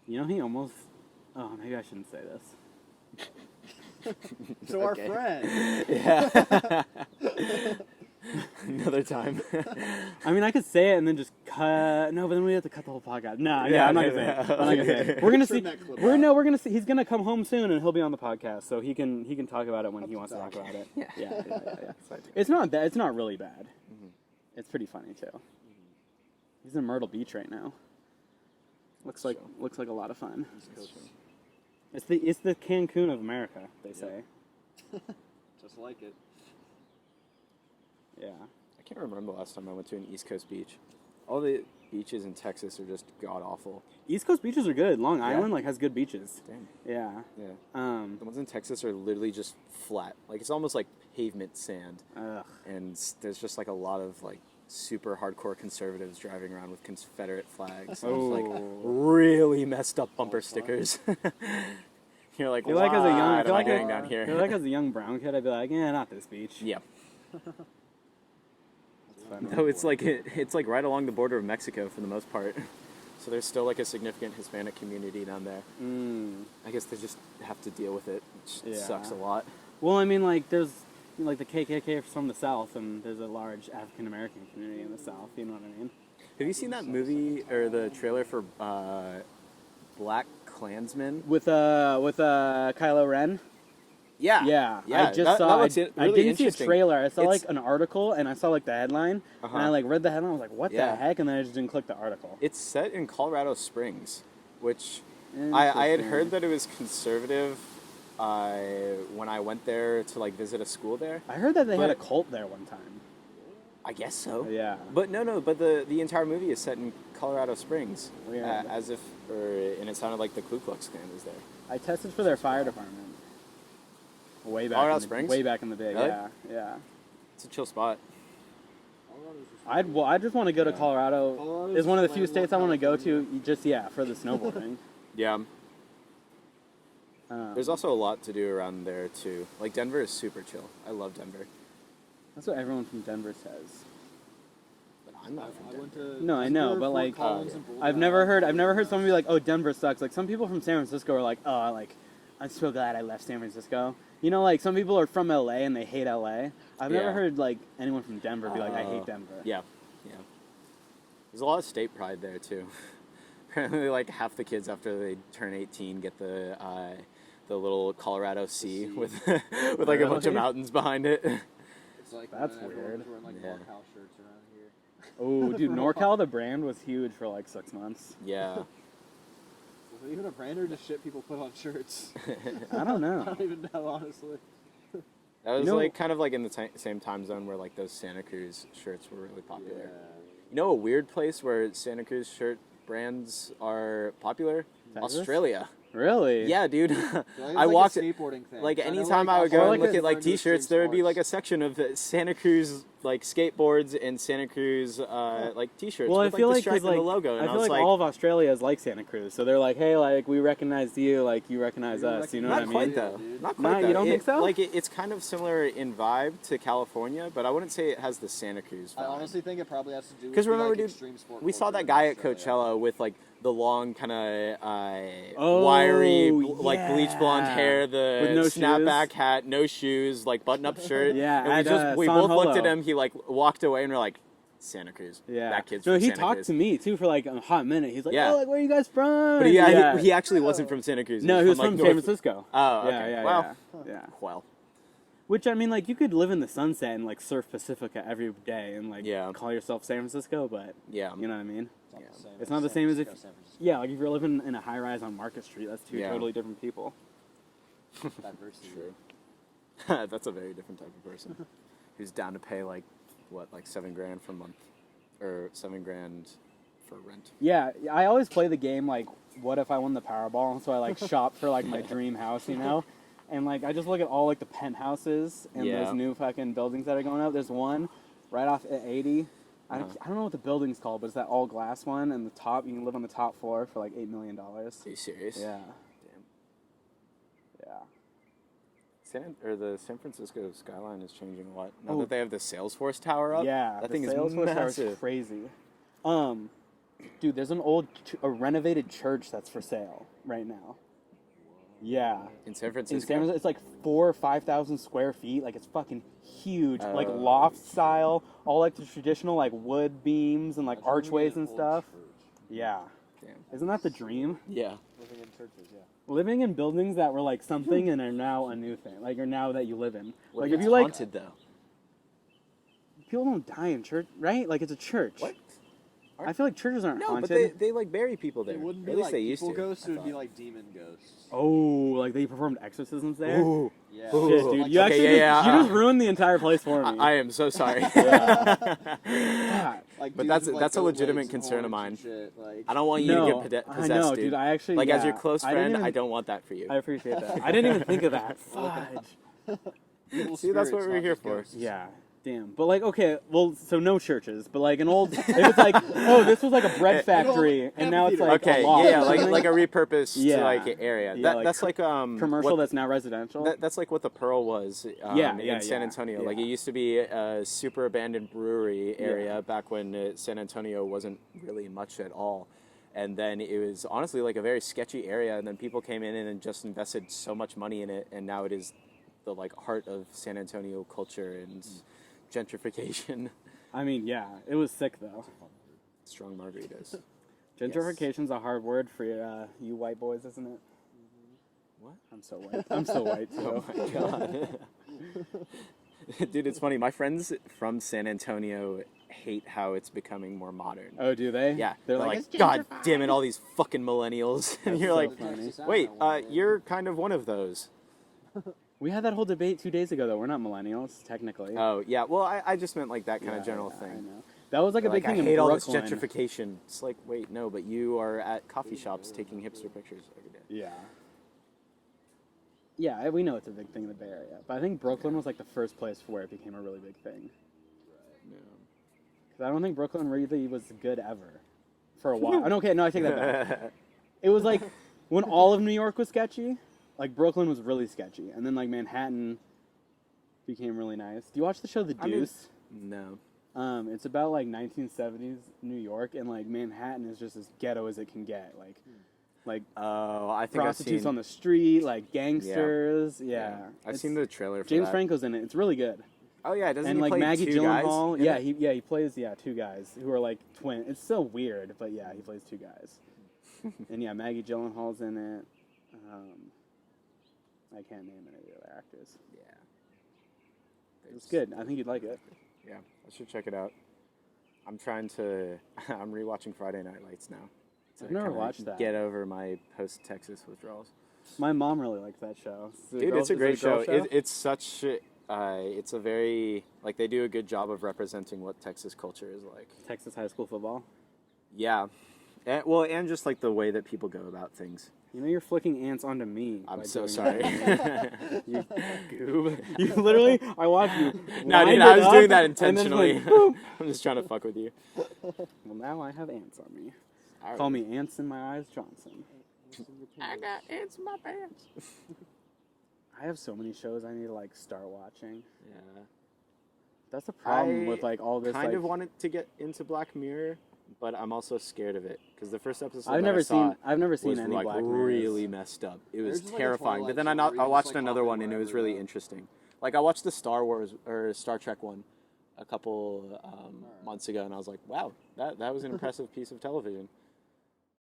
Speaker 2: You know he almost. Oh, maybe I shouldn't say this.
Speaker 3: So
Speaker 1: Okay.
Speaker 3: our friend.
Speaker 1: Yeah. Another time.
Speaker 2: I mean, I could say it and then just cut. No, but then we have to cut the whole podcast. No, yeah,
Speaker 1: Yeah,
Speaker 2: I'm not
Speaker 1: yeah,
Speaker 2: gonna say it.
Speaker 1: yeah.
Speaker 2: I'm not gonna say it. We're gonna see.
Speaker 3: Trim that clip
Speaker 2: We're
Speaker 3: out.
Speaker 2: no, we're gonna see. He's gonna come home soon and he'll be on the podcast, so he can talk about it when he
Speaker 3: Up
Speaker 2: wants
Speaker 3: to
Speaker 2: to talk
Speaker 3: talk.
Speaker 2: about it.
Speaker 1: Yeah.
Speaker 2: Yeah. It's not bad. It's not really bad. It's pretty funny too. He's in Myrtle Beach right now. Looks like a lot of fun.
Speaker 3: East Coast.
Speaker 2: It's the Cancun of America, they say.
Speaker 3: Just like it.
Speaker 2: Yeah.
Speaker 1: I can't remember the last time I went to an East Coast beach. All the beaches in Texas are just god awful.
Speaker 2: East Coast beaches are good. Long Island has good beaches.
Speaker 1: Damn.
Speaker 2: Yeah.
Speaker 1: Yeah. The ones in Texas are literally just flat. Like it's almost like pavement sand.
Speaker 2: Ugh.
Speaker 1: And there's just like a lot of like super hardcore conservatives driving around with Confederate flags. And like
Speaker 2: Oh.
Speaker 1: really messed up bumper
Speaker 3: Oh, fun.
Speaker 1: stickers. You're like,
Speaker 2: I feel like as a young,
Speaker 1: why
Speaker 2: I
Speaker 1: am
Speaker 2: feel
Speaker 1: I
Speaker 2: like,
Speaker 1: getting down
Speaker 2: I
Speaker 1: here?
Speaker 2: feel like as a young brown kid, I'd be like, yeah, not this beach.
Speaker 1: Yeah.
Speaker 2: fun.
Speaker 1: Though it's like right along the border of Mexico for the most part. So there's still like a significant Hispanic community down there.
Speaker 2: Mm.
Speaker 1: I guess they just have to deal with it, which
Speaker 2: Yeah.
Speaker 1: sucks a lot.
Speaker 2: Well, I mean, like there's like the KKK from the South, and there's a large African American community in the South. You know what I mean?
Speaker 1: Have you seen that movie or the trailer for Black Klansman?
Speaker 2: With Kylo Ren.
Speaker 1: Yeah.
Speaker 2: Yeah,
Speaker 1: Yeah.
Speaker 2: I just
Speaker 1: that,
Speaker 2: saw.
Speaker 1: That looks
Speaker 2: I
Speaker 1: really
Speaker 2: didn't see a
Speaker 1: interesting.
Speaker 2: trailer. I saw
Speaker 1: It's-
Speaker 2: like an article, and I saw like the headline,
Speaker 1: Uh-huh.
Speaker 2: and I like read the headline. I was like, "What
Speaker 1: Yeah.
Speaker 2: the heck?" And then I just didn't click the article.
Speaker 1: It's set in Colorado Springs, which I had
Speaker 2: Interesting.
Speaker 1: heard that it was conservative when I went there to like visit a school there.
Speaker 2: I heard that they had a
Speaker 1: But-
Speaker 2: cult there one time.
Speaker 1: I guess so.
Speaker 2: Yeah.
Speaker 1: But no. But the entire movie is set in Colorado Springs,
Speaker 2: Weird.
Speaker 1: as if, and it sounded like the Ku Klux Klan was there.
Speaker 2: I tested for their fire department. Way back.
Speaker 1: Colorado
Speaker 2: in the,
Speaker 1: Springs?
Speaker 2: Way back in the day.
Speaker 1: Really?
Speaker 2: Yeah. Yeah.
Speaker 1: It's a chill spot.
Speaker 3: Colorado's just
Speaker 2: I just want to go to Colorado.
Speaker 3: Colorado's
Speaker 2: It's one of the
Speaker 3: just
Speaker 2: few
Speaker 3: landlocked
Speaker 2: states I want to go to,
Speaker 3: California.
Speaker 2: just for the snowboarding.
Speaker 1: Yeah.
Speaker 2: Um,
Speaker 1: There's also a lot to do around there too. Like Denver is super chill. I love Denver.
Speaker 2: That's what everyone from Denver says.
Speaker 1: But I'm not from
Speaker 3: I
Speaker 1: Denver.
Speaker 3: went to
Speaker 2: No, I know,
Speaker 3: Denver,
Speaker 2: but,
Speaker 3: Fort
Speaker 2: like,
Speaker 3: Collins,
Speaker 1: yeah.
Speaker 3: and Boulder,
Speaker 2: I've never heard someone be like, "Oh, Denver sucks." Like some people from San Francisco are like, "Oh, like I'm so glad I left San Francisco." You know, like some people are from LA and they hate LA. I've never
Speaker 1: Yeah.
Speaker 2: heard like anyone from Denver be like, "I hate Denver."
Speaker 1: Yeah. There's a lot of state pride there too. Apparently, like half the kids after they turn 18 get the little Colorado Sea with with like a bunch of
Speaker 2: Really?
Speaker 1: mountains behind it.
Speaker 3: It's like
Speaker 2: That's
Speaker 3: when everyone
Speaker 2: weird.
Speaker 3: was wearing like
Speaker 1: Yeah.
Speaker 3: NorCal shirts around here.
Speaker 2: Oh, dude, NorCal the brand was huge for like 6 months.
Speaker 1: Yeah.
Speaker 3: Was it even a brand or just shit people put on shirts?
Speaker 2: I don't
Speaker 3: I
Speaker 2: know.
Speaker 3: don't even know, honestly.
Speaker 1: That was
Speaker 2: You know-
Speaker 1: like kind of like in the same time zone where like those Santa Cruz shirts were really popular.
Speaker 3: Yeah.
Speaker 1: You know a weird place where Santa Cruz shirt brands are popular?
Speaker 2: Texas?
Speaker 1: Australia.
Speaker 2: Really?
Speaker 1: Yeah, dude.
Speaker 3: I feel like it's
Speaker 1: I
Speaker 3: like
Speaker 1: walked
Speaker 3: a skateboarding thing.
Speaker 1: like
Speaker 3: I know,
Speaker 1: anytime I would go
Speaker 2: Australia
Speaker 1: and look
Speaker 2: is
Speaker 1: at like
Speaker 3: for extreme
Speaker 1: t-shirts, there would be like a
Speaker 3: sports.
Speaker 1: section of Santa Cruz like skateboards and Santa Cruz like t-shirts
Speaker 2: Well, I
Speaker 1: with
Speaker 2: feel
Speaker 1: like
Speaker 2: like
Speaker 1: the stripe
Speaker 2: 'cause,
Speaker 1: and
Speaker 2: like
Speaker 1: the logo, and
Speaker 2: I
Speaker 1: I
Speaker 2: feel
Speaker 1: was
Speaker 2: like
Speaker 1: like,
Speaker 2: all of Australia is like Santa Cruz, so they're like, "Hey, like we recognized you, like you recognize
Speaker 3: We
Speaker 2: us." You know
Speaker 1: not
Speaker 2: what I
Speaker 1: quite
Speaker 2: mean?
Speaker 1: though.
Speaker 3: dude.
Speaker 1: Not
Speaker 2: Nah,
Speaker 1: quite though.
Speaker 2: you don't think so?
Speaker 1: Like it's kind of similar in vibe to California, but I wouldn't say it has the Santa Cruz
Speaker 3: I
Speaker 1: vibe.
Speaker 3: honestly think it probably has to do with
Speaker 1: Because remember,
Speaker 3: like,
Speaker 1: dude,
Speaker 3: extreme sport
Speaker 1: we saw
Speaker 3: culture
Speaker 1: that
Speaker 3: in
Speaker 1: guy at
Speaker 3: Australia.
Speaker 1: Coachella with like the long kind of
Speaker 2: Oh,
Speaker 1: wiry, like bleach blonde
Speaker 2: yeah.
Speaker 1: hair, the
Speaker 2: With no
Speaker 1: snapback
Speaker 2: shoes.
Speaker 1: hat, no shoes, like button-up shirt.
Speaker 2: Yeah,
Speaker 1: and
Speaker 2: at,
Speaker 1: we
Speaker 2: San
Speaker 1: both looked at
Speaker 2: Holo.
Speaker 1: him. He like walked away, and we're like, Santa Cruz.
Speaker 2: Yeah.
Speaker 1: that kid's
Speaker 2: No,
Speaker 1: from
Speaker 2: he
Speaker 1: Santa
Speaker 2: talked
Speaker 1: Cruz.
Speaker 2: to me too for like a hot minute. He's like,
Speaker 1: Yeah.
Speaker 2: "Oh, like where are you guys from?"
Speaker 1: But
Speaker 2: yeah.
Speaker 1: he actually wasn't from Santa Cruz.
Speaker 2: No, he was
Speaker 1: like,
Speaker 2: from
Speaker 1: North-
Speaker 2: San Francisco.
Speaker 1: Oh, okay.
Speaker 2: Yeah, yeah,
Speaker 1: well,
Speaker 2: yeah.
Speaker 1: well,
Speaker 2: Which I mean, like you could live in the sunset and like surf Pacifica every day and like
Speaker 1: Yeah.
Speaker 2: call yourself San Francisco, but
Speaker 1: yeah.
Speaker 2: you know what I mean?
Speaker 3: It's
Speaker 2: It's not
Speaker 3: not the same
Speaker 2: the same as if-
Speaker 3: San Francisco,
Speaker 2: Yeah, like if you're living in a high rise on Market Street, that's two
Speaker 1: Yeah.
Speaker 2: totally different people.
Speaker 3: diversity.
Speaker 1: True. That's a very different type of person who's down to pay like $7,000 for a month or $7,000 for rent.
Speaker 2: Yeah, I always play the game like, what if I won the Powerball? So I like shop for like my dream house, you know? And like I just look at all like the penthouses and
Speaker 1: Yeah.
Speaker 2: those new fucking buildings that are going up. There's one right off at 80. I
Speaker 1: Uh-huh.
Speaker 2: don't know what the building's called, but it's that all glass one, and the top you can live on the top floor for like $8 million.
Speaker 1: Are you serious?
Speaker 2: Yeah,
Speaker 1: Damn.
Speaker 2: yeah.
Speaker 1: The San Francisco skyline is changing a lot. Now
Speaker 2: Oh.
Speaker 1: that they have the Salesforce Tower up,
Speaker 2: Yeah,
Speaker 1: that
Speaker 2: the
Speaker 1: thing is
Speaker 2: Salesforce Tower
Speaker 1: massive.
Speaker 2: crazy. Dude, there's an a renovated church that's for sale right now. Yeah.
Speaker 1: In San
Speaker 2: In
Speaker 1: Francisco.
Speaker 2: San Francisco, it's like 4,000 or 5,000 square feet. Like it's fucking huge, like
Speaker 1: Oh.
Speaker 2: loft style, all like the traditional like wood beams and like
Speaker 3: Imagine living
Speaker 2: archways
Speaker 3: in
Speaker 2: and
Speaker 3: an old
Speaker 2: stuff.
Speaker 3: church.
Speaker 2: Yeah,
Speaker 1: Damn.
Speaker 2: isn't that the dream?
Speaker 1: Yeah.
Speaker 3: Living in churches, yeah.
Speaker 2: Living in buildings that were like something and are now a new thing, like are now that you live in.
Speaker 1: What
Speaker 2: Like
Speaker 1: if
Speaker 2: if
Speaker 1: it's
Speaker 2: you like,
Speaker 1: haunted though?
Speaker 2: people don't die in church, right? Like it's a church.
Speaker 1: What?
Speaker 2: I feel like churches aren't
Speaker 1: No,
Speaker 2: haunted.
Speaker 1: but they like bury people there.
Speaker 3: It wouldn't
Speaker 1: Or
Speaker 3: be
Speaker 1: at least
Speaker 3: like
Speaker 1: they used
Speaker 3: people
Speaker 1: to.
Speaker 3: ghosts,
Speaker 1: I
Speaker 3: it would be
Speaker 1: thought.
Speaker 3: like demon ghosts.
Speaker 2: Oh, like they performed exorcisms there.
Speaker 1: Ooh.
Speaker 3: Yeah.
Speaker 2: Shit, dude,
Speaker 3: Like,
Speaker 2: you
Speaker 1: okay,
Speaker 2: actually
Speaker 1: yeah,
Speaker 2: you just ruined the entire place for me.
Speaker 1: I am so sorry.
Speaker 2: Yeah.
Speaker 3: like
Speaker 1: But
Speaker 3: dudes
Speaker 1: that's
Speaker 3: with, like,
Speaker 1: that's a
Speaker 3: goat
Speaker 1: legitimate
Speaker 3: legs and
Speaker 1: concern of
Speaker 3: horns
Speaker 1: mine.
Speaker 3: and shit, like,
Speaker 1: I don't want you
Speaker 2: No,
Speaker 1: to get
Speaker 2: I
Speaker 1: possessed,
Speaker 2: know,
Speaker 1: dude.
Speaker 2: dude. I actually
Speaker 1: Like as
Speaker 2: yeah,
Speaker 1: your close
Speaker 2: I didn't
Speaker 1: friend,
Speaker 2: even-
Speaker 1: I don't want that for you.
Speaker 2: I appreciate that. I didn't even think of that. Fudge.
Speaker 3: evil
Speaker 1: See, that's what
Speaker 3: spirits,
Speaker 1: we're
Speaker 3: not
Speaker 1: here
Speaker 3: just
Speaker 1: for.
Speaker 3: ghosts.
Speaker 2: Yeah. Damn. But like, okay, well, so no churches, but like an old. If it's like, oh, this was like a bread factory, and now it's like
Speaker 1: Okay,
Speaker 2: a loft
Speaker 1: yeah,
Speaker 2: or
Speaker 1: like
Speaker 2: something.
Speaker 1: a repurposed
Speaker 2: Yeah.
Speaker 1: like area.
Speaker 2: Yeah,
Speaker 1: That's like
Speaker 2: commercial
Speaker 1: what-
Speaker 2: that's now residential.
Speaker 1: that's like what the Pearl was
Speaker 2: Yeah,
Speaker 1: in
Speaker 2: yeah,
Speaker 1: San
Speaker 2: yeah,
Speaker 1: Antonio. Like
Speaker 2: yeah.
Speaker 1: it used to be a super abandoned brewery area
Speaker 2: Yeah.
Speaker 1: back when San Antonio wasn't really much at all. And then it was honestly like a very sketchy area, and then people came in and just invested so much money in it, and now it is the like heart of San Antonio culture and gentrification.
Speaker 2: I mean, yeah, it was sick though.
Speaker 1: Strong margaritas.
Speaker 2: Gentrification's a hard word for you white boys, isn't it?
Speaker 1: What?
Speaker 2: I'm so white. I'm so white too.
Speaker 1: Oh my god. Dude, it's funny. My friends from San Antonio hate how it's becoming more modern.
Speaker 2: Oh, do they?
Speaker 1: Yeah,
Speaker 2: They're
Speaker 1: they're
Speaker 2: like,
Speaker 1: like, God damn it, all these fucking millennials. And
Speaker 2: That's
Speaker 1: you're
Speaker 2: so
Speaker 1: like,
Speaker 2: funny.
Speaker 1: wait, you're kind of one of those.
Speaker 2: we had that whole debate 2 days ago, though. We're not millennials, technically.
Speaker 1: Oh, yeah, well, I just meant like that kind
Speaker 2: Yeah,
Speaker 1: of general
Speaker 2: yeah, I
Speaker 1: thing.
Speaker 2: know. That was like a
Speaker 1: They're
Speaker 2: big
Speaker 1: like,
Speaker 2: thing
Speaker 1: I hate
Speaker 2: in
Speaker 1: all this
Speaker 2: Brooklyn.
Speaker 1: gentrification. It's like, wait, no, but you are at coffee shops taking hipster pictures every day.
Speaker 2: Yeah. Yeah, we know it's a big thing in the Bay Area, but I think Brooklyn was like the first place where it became a really big thing.
Speaker 1: Yeah.
Speaker 2: Because I don't think Brooklyn really was good ever for a while. Okay, no, I take that back. It was like when all of New York was sketchy, like Brooklyn was really sketchy, and then like Manhattan became really nice. Do you watch the show The Deuce?
Speaker 1: No.
Speaker 2: It's about like 1970s New York, and like Manhattan is just as ghetto as it can get. Like
Speaker 1: Oh, I think
Speaker 2: prostitutes
Speaker 1: I've seen,
Speaker 2: on the street, like gangsters. Yeah.
Speaker 1: I've
Speaker 2: It's-
Speaker 1: seen the trailer for
Speaker 2: James
Speaker 1: that.
Speaker 2: Franco's in it. It's really good.
Speaker 1: Oh yeah, doesn't
Speaker 2: And
Speaker 1: he
Speaker 2: like
Speaker 1: play
Speaker 2: Maggie
Speaker 1: two guys?
Speaker 2: Gyllenhaal.
Speaker 1: in
Speaker 2: Yeah,
Speaker 1: it?
Speaker 2: he plays two guys who are like twin. It's so weird, but yeah, he plays two guys. And yeah, Maggie Gyllenhaal's in it. I can't name any of the other actors.
Speaker 1: Yeah.
Speaker 2: It's good. I think you'd like it.
Speaker 1: Yeah, I should check it out. I'm trying to. I'm rewatching Friday Night Lights now.
Speaker 2: I've never
Speaker 1: kinda
Speaker 2: watched that.
Speaker 1: Get over my post-Texas withdrawals.
Speaker 2: My mom really liked that show.
Speaker 1: Dude, it's a great show.
Speaker 2: Girl
Speaker 1: It's such. It's a very like they do a good job of representing what Texas culture is like.
Speaker 2: Texas high school football.
Speaker 1: Yeah, and just like the way that people go about things.
Speaker 2: You know you're flicking ants onto me.
Speaker 1: I'm
Speaker 2: by
Speaker 1: so
Speaker 2: doing
Speaker 1: sorry.
Speaker 2: that. You goob. You literally, I watched you.
Speaker 1: No,
Speaker 2: wind
Speaker 1: dude,
Speaker 2: it
Speaker 1: I was
Speaker 2: up,
Speaker 1: doing that
Speaker 2: and then
Speaker 1: intentionally.
Speaker 2: like, boom.
Speaker 1: I'm just trying to fuck with you.
Speaker 2: Well, now I have ants on me.
Speaker 1: All
Speaker 2: Call
Speaker 1: right.
Speaker 2: me Ants in My Eyes Johnson.
Speaker 1: I got ants in my pants.
Speaker 2: I have so many shows I need to like start watching.
Speaker 1: Yeah.
Speaker 2: That's the problem
Speaker 1: I
Speaker 2: with like all this.
Speaker 1: Kind
Speaker 2: like,
Speaker 1: of wanted to get into Black Mirror, but I'm also scared of it because the first episode
Speaker 2: I've
Speaker 1: that
Speaker 2: never
Speaker 1: I saw
Speaker 2: seen. I've never seen
Speaker 1: was
Speaker 2: any
Speaker 1: like
Speaker 2: Black
Speaker 1: really
Speaker 2: Mirrors.
Speaker 1: messed up. It
Speaker 3: There's
Speaker 1: was
Speaker 3: just, like, a
Speaker 1: terrifying. But
Speaker 3: Twilight
Speaker 1: then
Speaker 3: Zone where you
Speaker 1: I
Speaker 3: just,
Speaker 1: watched
Speaker 3: like,
Speaker 1: another
Speaker 3: hop
Speaker 1: one
Speaker 3: in
Speaker 1: and it was
Speaker 3: wherever,
Speaker 1: really interesting. Like I watched the Star Wars or Star Trek one a couple months ago, and I was like, wow, that was an impressive piece of television.